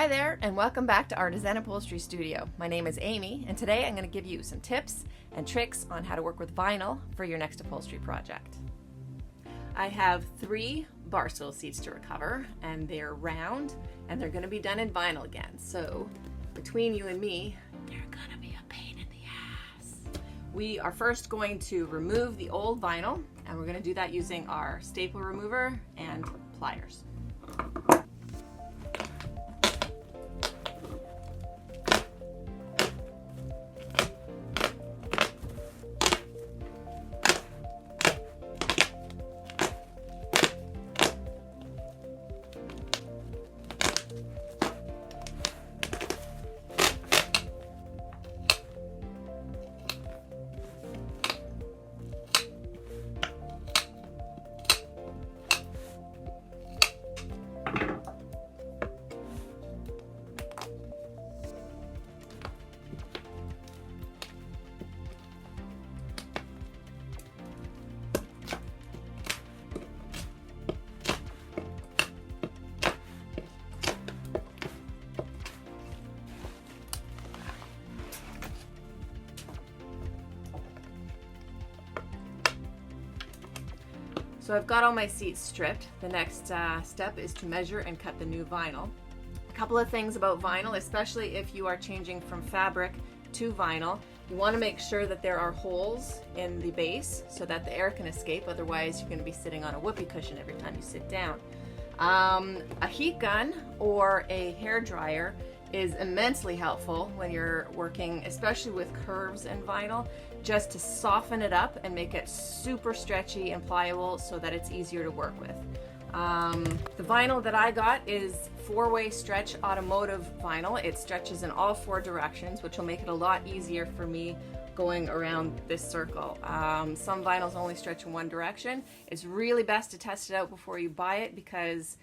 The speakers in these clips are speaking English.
Hi there, and welcome back to Artisan Upholstery Studio. My name is Amy, and today I'm going to give you some tips and tricks on how to work with vinyl for your next upholstery project. I have 3 bar stool seats to recover, and they're round, and they're going to be done in vinyl again. So between you and me, they're going to be a pain in the ass. We are first going to remove the old vinyl, and we're going to do that using our staple remover and pliers. So I've got all my seats stripped. The next step is to measure and cut the new vinyl. A couple of things about vinyl, especially if you are changing from fabric to vinyl. You want to make sure that there are holes in the base so that the air can escape, otherwise you're going to be sitting on a whoopee cushion every time you sit down. A heat gun or a hair dryer is immensely helpful when you're working, especially with curves and vinyl, just to soften it up and make it super stretchy and pliable so that it's easier to work with. The vinyl that I got is 4-way stretch automotive vinyl. It stretches in all 4 directions, which will make it a lot easier for me going around this circle. Some vinyls only stretch in one direction. It's really best to test it out before you buy it, because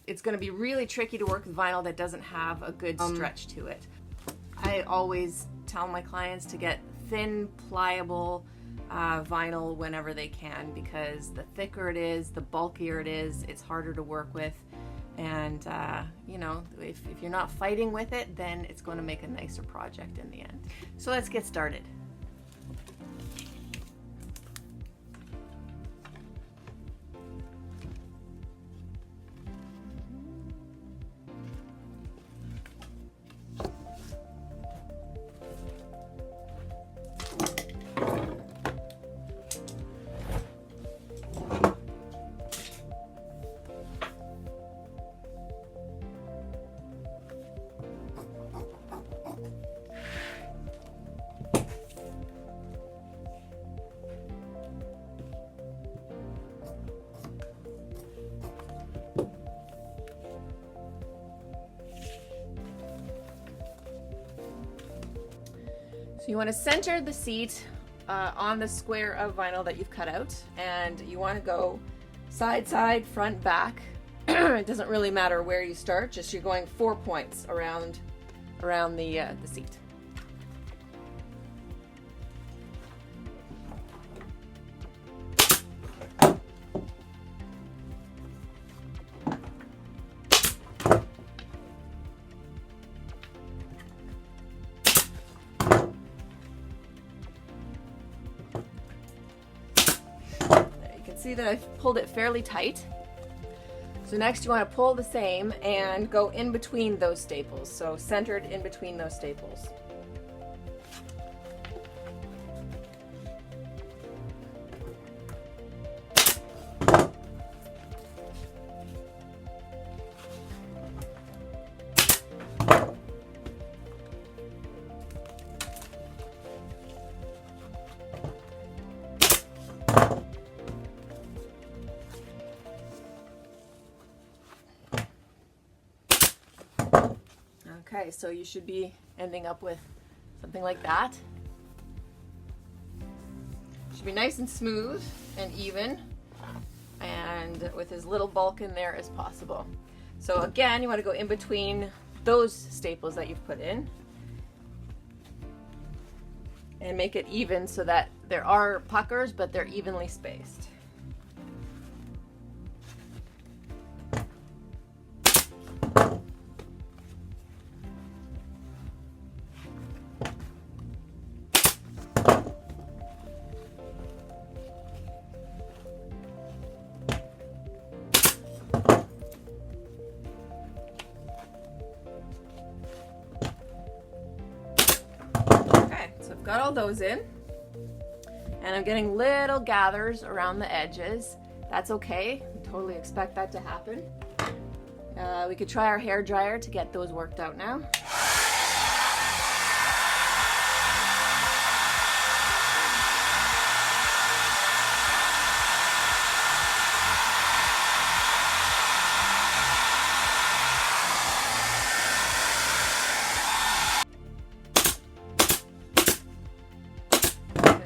it's going to be really tricky to work with vinyl that doesn't have a good stretch to it. I always tell my clients to get thin, pliable vinyl whenever they can, because the thicker it is, the bulkier it is, it's harder to work with. And you know, if you're not fighting with it, then it's going to make a nicer project in the end. So let's get started. So you want to center the seat on the square of vinyl that you've cut out, and you want to go side, side, front, back. It doesn't really matter where you start, just you're going 4 points around the seat. See that I've pulled it fairly tight. So next you want to pull the same and go in between those staples, so centered in between those staples. Okay, so you should be ending up with something like that. Should be nice and smooth and even, and with as little bulk in there as possible. So again, you want to go in between those staples that you've put in and make it even so that there are puckers, but they're evenly spaced. Okay, so I've got all those in. And I'm getting little gathers around the edges. That's okay. We totally expect that to happen. We could try our hair dryer to get those worked out now.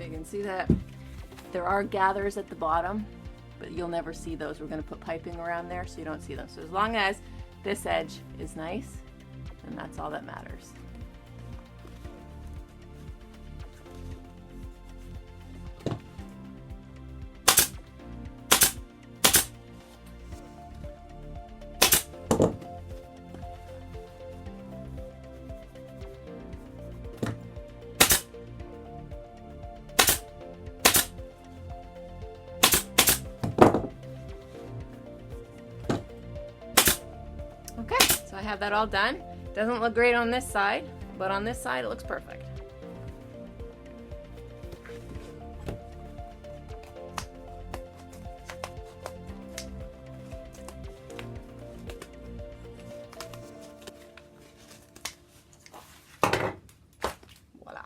You can see that there are gathers at the bottom, but you'll never see those. We're going to put piping around there so you don't see them. So as long as this edge is nice, then that's all that matters. Okay, so I have that all done. Doesn't look great on this side, but on this side it looks perfect. Voila.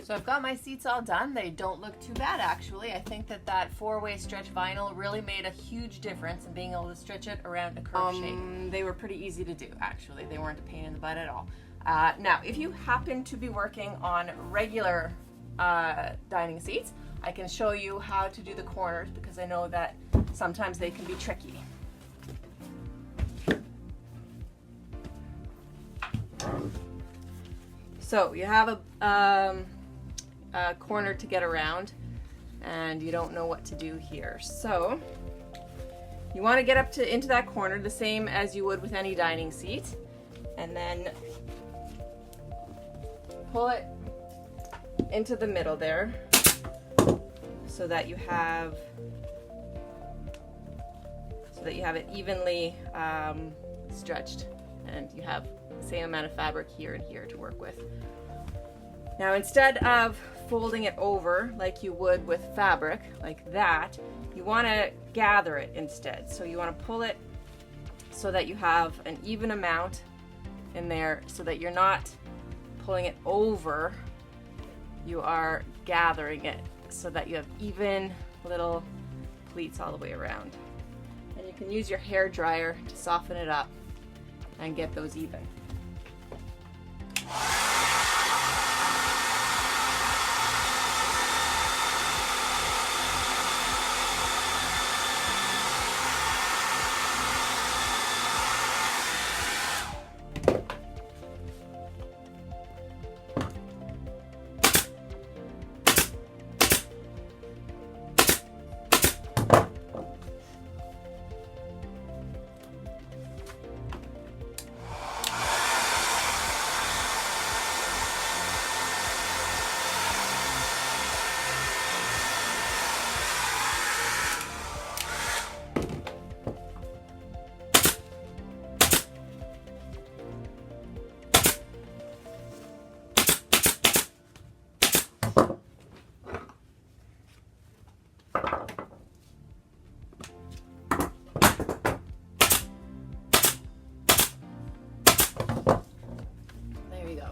So I've got my seats all done. They don't look too bad, actually. I think that four-way stretch vinyl really made a huge difference in being able to stretch it around a curve shape. They were pretty easy to do, actually. They weren't a pain in the butt at all. Now, if you happen to be working on regular dining seats, I can show you how to do the corners because I know that sometimes they can be tricky. So you have a corner to get around and you don't know what to do here. So you want to get up to into that corner the same as you would with any dining seat, and then pull it into the middle there so that you have it evenly stretched and you have the same amount of fabric here and here to work with. Now, instead of folding it over like you would with fabric, like that, you want to gather it instead. So you want to pull it so that you have an even amount in there so that you're not pulling it over, you are gathering it so that you have even little pleats all the way around. And you can use your hair dryer to soften it up and get those even.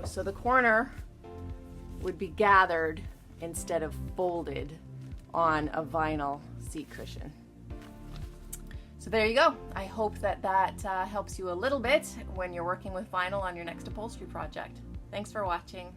So the corner would be gathered instead of folded on a vinyl seat cushion. So there you go. I hope that helps you a little bit when you're working with vinyl on your next upholstery project. Thanks for watching.